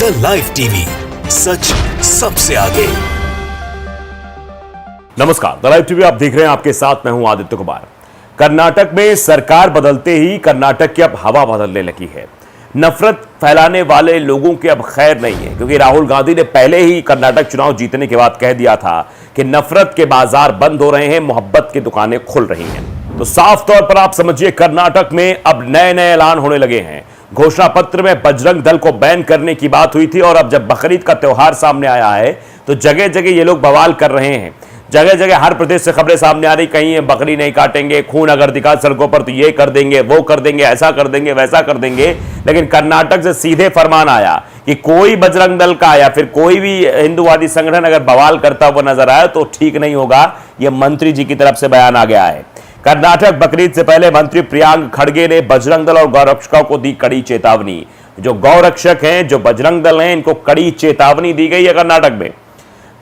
The live TV, सच सबसे आगे। नमस्कार, द लाइव टीवी आप देख रहे हैं, आपके साथ मैं हूं आदित्य कुमार। कर्नाटक में सरकार बदलते ही कर्नाटक की अब हवा बदलने लगी है। नफरत फैलाने वाले लोगों की अब खैर नहीं है, क्योंकि राहुल गांधी ने पहले ही कर्नाटक चुनाव जीतने के बाद कह दिया था कि नफरत के बाजार बंद हो रहे हैं, मोहब्बत की दुकानें खुल रही हैं। तो साफ तौर पर आप समझिए, कर्नाटक में अब नए नए ऐलान होने लगे हैं। घोषणा पत्र में बजरंग दल को बैन करने की बात हुई थी, और अब जब बकरीद का त्योहार सामने आया है तो जगह जगह ये लोग बवाल कर रहे हैं। जगह जगह हर प्रदेश से खबरें सामने आ रही, कहीं बकरी नहीं काटेंगे, खून अगर दिखा सड़कों पर तो ये कर देंगे, वो कर देंगे, ऐसा कर देंगे, वैसा कर देंगे। लेकिन कर्नाटक से सीधे फरमान आया कि कोई बजरंग दल का या फिर कोई भी हिंदूवादी संगठन अगर बवाल करता हुआ नजर आए तो ठीक नहीं होगा। यह मंत्री जी की तरफ से बयान आ गया है। कर्नाटक बकरीद से पहले मंत्री प्रियांक खड़गे ने बजरंग दल और गौरक्षकों को दी कड़ी चेतावनी। जो गौरक्षक हैं, जो बजरंग दल हैं, इनको कड़ी चेतावनी दी गई है कर्नाटक में।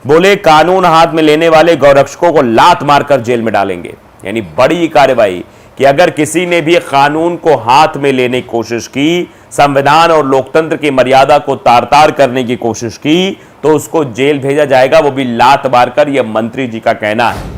बोले कानून हाथ में लेने वाले गौरक्षकों को लात मारकर जेल में डालेंगे। यानी बड़ी कार्रवाई कि अगर किसी ने भी कानून को हाथ में लेने की कोशिश की, संविधान और लोकतंत्र की मर्यादा को तार तार करने की कोशिश की, तो उसको जेल भेजा जाएगा, वो भी लात मारकर। यह मंत्री जी का कहना है।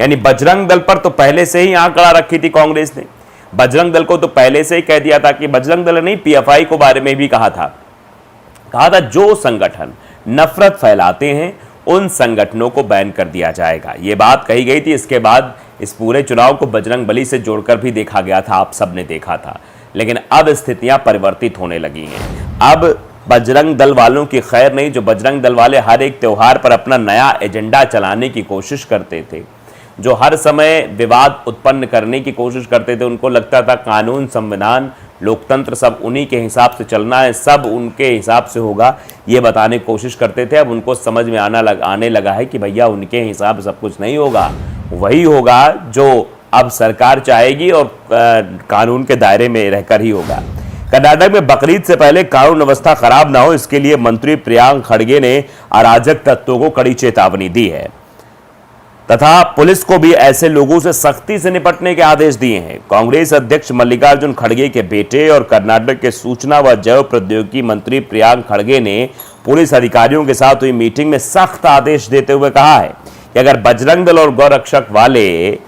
यानी बजरंग दल पर तो पहले से ही आंख अड़ा रखी थी कांग्रेस ने। बजरंग दल को तो पहले से ही कह दिया था कि बजरंग दल ने पीएफआई को बारे में भी कहा था जो संगठन नफरत फैलाते हैं उन संगठनों को बैन कर दिया जाएगा। यह बात कही गई थी। इसके बाद इस पूरे चुनाव को बजरंग बली से जोड़कर भी देखा गया था, आप सबने देखा था। लेकिन अब स्थितियां परिवर्तित होने लगी हैं। अब बजरंग दल वालों की खैर नहीं। जो बजरंग दल वाले हर एक त्योहार पर अपना नया एजेंडा चलाने की कोशिश करते थे, जो हर समय विवाद उत्पन्न करने की कोशिश करते थे, उनको लगता था कानून, संविधान, लोकतंत्र सब उन्हीं के हिसाब से चलना है, सब उनके हिसाब से होगा, ये बताने की कोशिश करते थे। अब उनको समझ में आने लगा है कि भैया उनके हिसाब से सब कुछ नहीं होगा, वही होगा जो अब सरकार चाहेगी, और कानून के दायरे में रहकर ही होगा। कर्नाटक में बकरीद से पहले कानून व्यवस्था खराब ना हो, इसके लिए मंत्री प्रियांक खड़गे ने अराजक तत्वों को कड़ी चेतावनी दी है तथा पुलिस को भी ऐसे लोगों से सख्ती से निपटने के आदेश दिए हैं। कांग्रेस अध्यक्ष मल्लिकार्जुन खड़गे के बेटे और कर्नाटक के सूचना व जैव प्रौद्योगिकी मंत्री प्रियांक खड़गे ने पुलिस अधिकारियों के साथ हुई मीटिंग में सख्त आदेश देते हुए कहा है कि अगर बजरंग दल और गौरक्षक वाले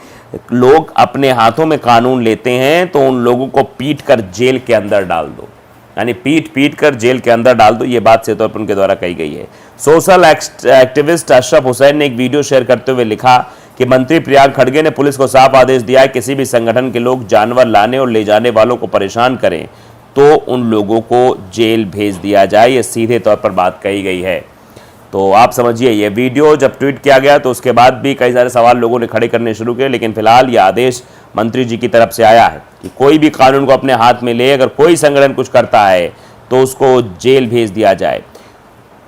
लोग अपने हाथों में कानून लेते हैं तो उन लोगों को पीट कर जेल के अंदर डाल दो। यानी पीट कर जेल के अंदर डाल दो। ये बात से तौर पर उनके द्वारा कही गई है। सोशल एक्टिविस्ट अशरफ हुसैन ने एक वीडियो शेयर करते हुए लिखा कि मंत्री प्रियांक खड़गे ने पुलिस को साफ आदेश दिया है, किसी भी संगठन के लोग जानवर लाने और ले जाने वालों को परेशान करें तो उन लोगों को जेल भेज दिया जाए। ये सीधे तौर पर बात कही गई है। तो आप समझिए, ये वीडियो जब ट्वीट किया गया तो उसके बाद भी कई सारे सवाल लोगों ने खड़े करने शुरू किए, लेकिन फिलहाल ये आदेश मंत्री जी की तरफ से आया है कि कोई भी कानून को अपने हाथ में ले, अगर कोई संगठन कुछ करता है तो उसको जेल भेज दिया जाए।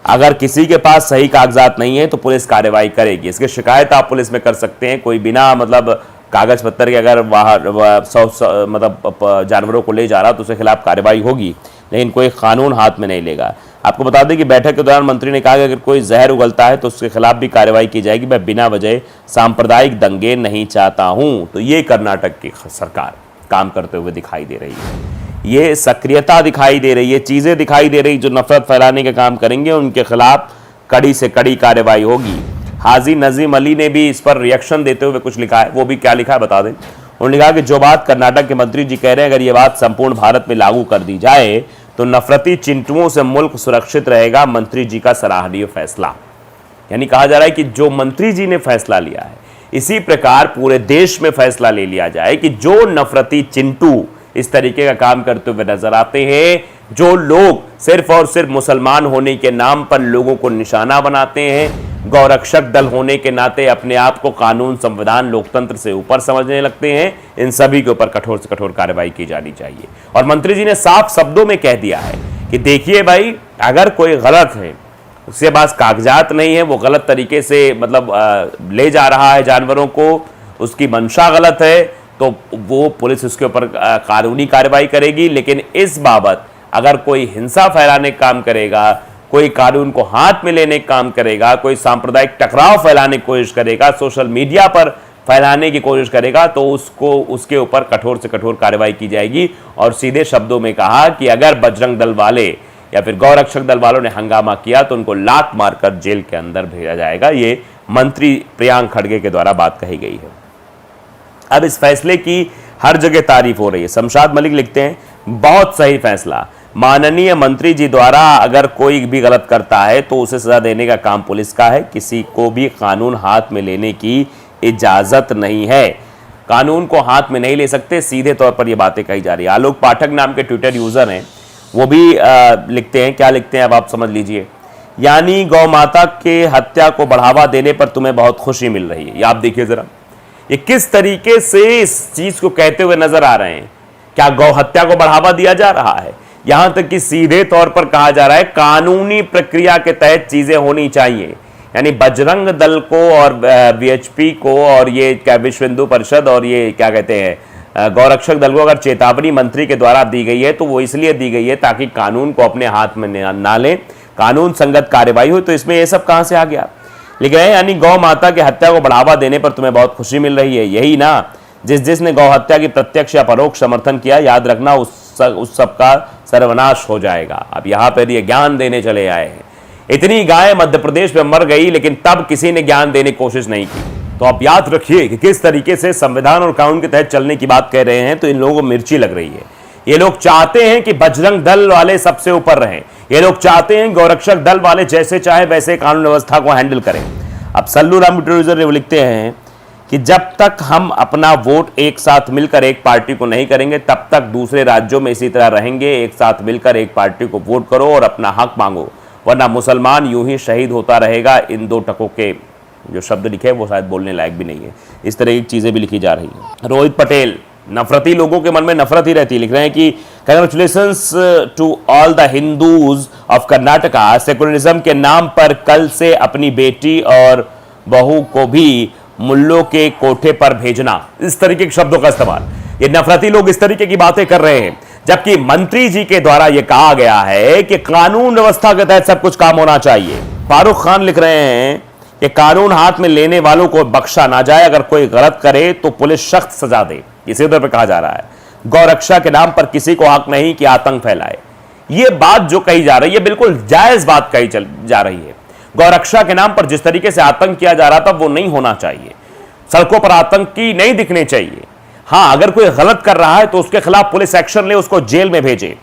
अगर किसी के पास सही कागजात नहीं है तो पुलिस कार्रवाई करेगी। इसकी शिकायत आप पुलिस में कर सकते हैं। कोई बिना मतलब कागज पत्तर के अगर मतलब जानवरों को ले जा रहा तो उसके खिलाफ कार्रवाई होगी, लेकिन कोई कानून हाथ में नहीं लेगा। आपको बता दें कि बैठक के दौरान मंत्री ने कहा कि अगर कोई जहर उगलता है तो उसके खिलाफ भी कार्रवाई की जाएगी। मैं बिना वजह सांप्रदायिक दंगे नहीं चाहता हूं। तो ये कर्नाटक की सरकार काम करते हुए दिखाई दे रही है। ये सक्रियता दिखाई दे रही है, चीजें दिखाई दे रही। जो नफरत फैलाने के काम करेंगे उनके खिलाफ कड़ी से कड़ी कार्रवाई होगी। हाजी नजीम अली ने भी इस पर रिएक्शन देते हुए कुछ लिखा है। वो भी क्या लिखा है बता दें। उन्होंने कहा कि जो बात कर्नाटक के मंत्री जी कह रहे हैं, अगर ये बात संपूर्ण भारत में लागू कर दी जाए तो नफरती चिंटुओं से मुल्क सुरक्षित रहेगा। मंत्री जी का सराहनीय फैसला। यानी कहा जा रहा है कि जो मंत्री जी ने फैसला लिया है, इसी प्रकार पूरे देश में फैसला ले लिया जाए कि जो नफरती चिंटू इस तरीके का काम करते हुए नजर आते हैं, जो लोग सिर्फ और सिर्फ मुसलमान होने के नाम पर लोगों को निशाना बनाते हैं, गौरक्षक दल होने के नाते अपने आप को कानून, संविधान, लोकतंत्र से ऊपर समझने लगते हैं, इन सभी के ऊपर कठोर से कठोर कार्रवाई की जानी चाहिए। और मंत्री जी ने साफ शब्दों में कह दिया है कि देखिए भाई, अगर कोई गलत है, उसके पास कागजात नहीं है, वो गलत तरीके से मतलब ले जा रहा है जानवरों को, उसकी मंशा गलत है, तो वो पुलिस उसके ऊपर कानूनी कार्रवाई करेगी। लेकिन इस बाबत अगर कोई हिंसा फैलाने का काम करेगा, कोई कानून को हाथ में लेने का काम करेगा, कोई सांप्रदायिक टकराव फैलाने की कोशिश करेगा, सोशल मीडिया पर फैलाने की कोशिश करेगा, तो उसको उसके ऊपर कठोर से कठोर कार्रवाई की जाएगी। और सीधे शब्दों में कहा कि अगर बजरंग दल वाले या फिर गौरक्षक दल वालों ने हंगामा किया तो उनको लात मारकर जेल के अंदर भेजा जाएगा। ये मंत्री प्रियांक खड़गे के द्वारा बात कही गई है। अब इस फैसले की हर जगह तारीफ हो रही है। शमशाद मलिक लिखते हैं, बहुत सही फैसला, माननीय मंत्री जी द्वारा अगर कोई भी गलत करता है तो उसे सजा देने का काम पुलिस का है, किसी को भी कानून हाथ में लेने की इजाजत नहीं है। कानून को हाथ में नहीं ले सकते, सीधे तौर पर ये बातें कही जा रही है। आलोक पाठक नाम के ट्विटर यूजर हैं, वो भी लिखते हैं, क्या लिखते हैं अब आप समझ लीजिए। यानी गौ माता के हत्या को बढ़ावा देने पर तुम्हें बहुत खुशी मिल रही है। ये आप देखिए जरा, ये किस तरीके से इस चीज को कहते हुए नजर आ रहे हैं। क्या गौ हत्या को बढ़ावा दिया जा रहा है? यहां तक कि सीधे तौर पर कहा जा रहा है कानूनी प्रक्रिया के तहत चीजें होनी चाहिए। यानी बजरंग दल को और वीएचपी को और ये विश्व हिंदू परिषद और ये क्या कहते हैं गौरक्षक दल को अगर चेतावनी मंत्री के द्वारा दी गई है तो वो इसलिए दी गई है ताकि कानून को अपने हाथ में ना लें, कानून संगत कार्यवाही हो। तो इसमें ये सब कहां से आ गया? लिख रहे हैं यानी गौ माता की हत्या को बढ़ावा देने पर तुम्हें बहुत खुशी मिल रही है। यही ना जिसने गौ हत्या की प्रत्यक्ष या परोक्ष समर्थन किया, याद रखना उस सब का सर्वनाश हो जाएगा। अब यहां पर ये ज्ञान देने चले आए हैं। इतनी गाय मध्य प्रदेश में मर गई लेकिन तब किसी ने ज्ञान देने की कोशिश नहीं की। तो आप याद रखिए कि किस तरीके से संविधान और कानून के तहत चलने की बात कह रहे हैं, तो इन लोगों को मिर्ची लग रही है। ये लोग चाहते हैं कि बजरंग दल वाले सबसे ऊपर रहें। ये लोग चाहते हैं गौरक्षक दल वाले जैसे चाहे वैसे कानून व्यवस्था को हैंडल करें। अब सल्लू राम ने वो लिखते हैं कि जब तक हम अपना वोट एक साथ मिलकर एक पार्टी को नहीं करेंगे तब तक दूसरे राज्यों में इसी तरह रहेंगे। एक साथ मिलकर एक पार्टी को वोट करो और अपना हक मांगो, वरना मुसलमान यूं ही शहीद होता रहेगा। इन दो टकों के जो शब्द लिखे वो शायद बोलने लायक भी नहीं है। इस तरह की चीजें भी लिखी जा रही हैं। रोहित पटेल, नफरती लोगों के मन में नफरत ही रहती है। लिख रहे हैं कि congratulations to all the Hindus of Karnataka, secularism के नाम पर कल से अपनी बेटी और बहू को भी मुल्लों के कोठे पर भेजना। इस तरीके के शब्दों का इस्तेमाल, ये नफरती लोग इस तरीके की बातें कर रहे हैं, जबकि मंत्री जी के द्वारा यह कहा गया है कि कानून व्यवस्था के तहत सब कुछ काम होना चाहिए। फारूक खान लिख रहे हैं कि कानून हाथ में लेने वालों को बख्शा ना जाए, अगर कोई गलत करे तो पुलिस सख्त सजा दे। इसी तरह पर कहा जा रहा है गौरक्षा के नाम पर किसी को हक नहीं कि आतंक फैलाए। यह बात जो कही जा रही है बिल्कुल जायज बात कही जा रही है। गौरक्षा के नाम पर जिस तरीके से आतंक किया जा रहा था वो नहीं होना चाहिए। सड़कों पर आतंकी नहीं दिखने चाहिए। हां, अगर कोई गलत कर रहा है तो उसके खिलाफ पुलिस एक्शन ले, उसको जेल में भेजे।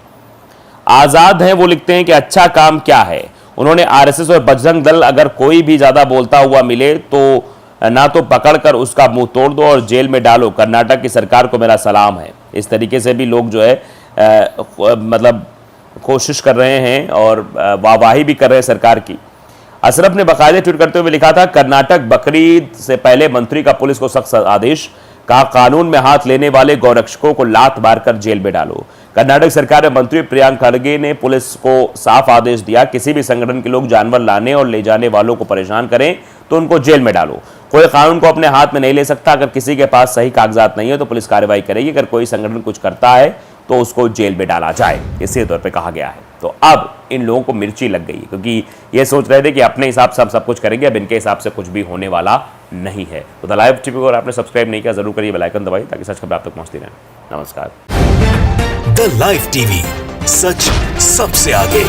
आजाद हैं, वो लिखते हैं कि अच्छा काम क्या है, उन्होंने आरएसएस और बजरंग दल अगर कोई भी ज्यादा बोलता हुआ मिले तो ना तो पकड़कर उसका मुंह तोड़ दो और जेल में डालो। कर्नाटक की सरकार को मेरा सलाम है। इस तरीके से भी लोग जो है मतलब कोशिश कर रहे हैं और वाहवाही भी कर रहे हैं सरकार की। अशरफ ने बाकायदे ट्वीट करते हुए लिखा था, कर्नाटक बकरीद से पहले मंत्री का पुलिस को सख्त आदेश, कहा कानून में हाथ लेने वाले गौरक्षकों को लात मारकर जेल में डालो। कर्नाटक सरकार में मंत्री प्रियांक खड़गे ने पुलिस को साफ आदेश दिया, किसी भी संगठन के लोग जानवर लाने और ले जाने वालों को परेशान करें तो उनको जेल में डालो। कोई कानून को अपने हाथ में नहीं ले सकता। अगर किसी के पास सही कागजात नहीं है तो पुलिस कार्रवाई करेगी। अगर कोई संगठन कुछ करता है तो उसको जेल में डाला जाए, इसी तौर पे कहा गया है। तो अब इन लोगों को मिर्ची लग गई क्योंकि ये सोच रहे थे कि अपने हिसाब से हम सब कुछ करेंगे, अब इनके हिसाब से कुछ भी होने वाला नहीं है। तो द लाइव टीवी को अगर आपने सब्सक्राइब नहीं किया जरूर करिए, बेल आइकन दबाइए ताकि सच खबर आप तक पहुंचती रहे। नमस्कार। द लाइव टीवी, सच सबसे आगे।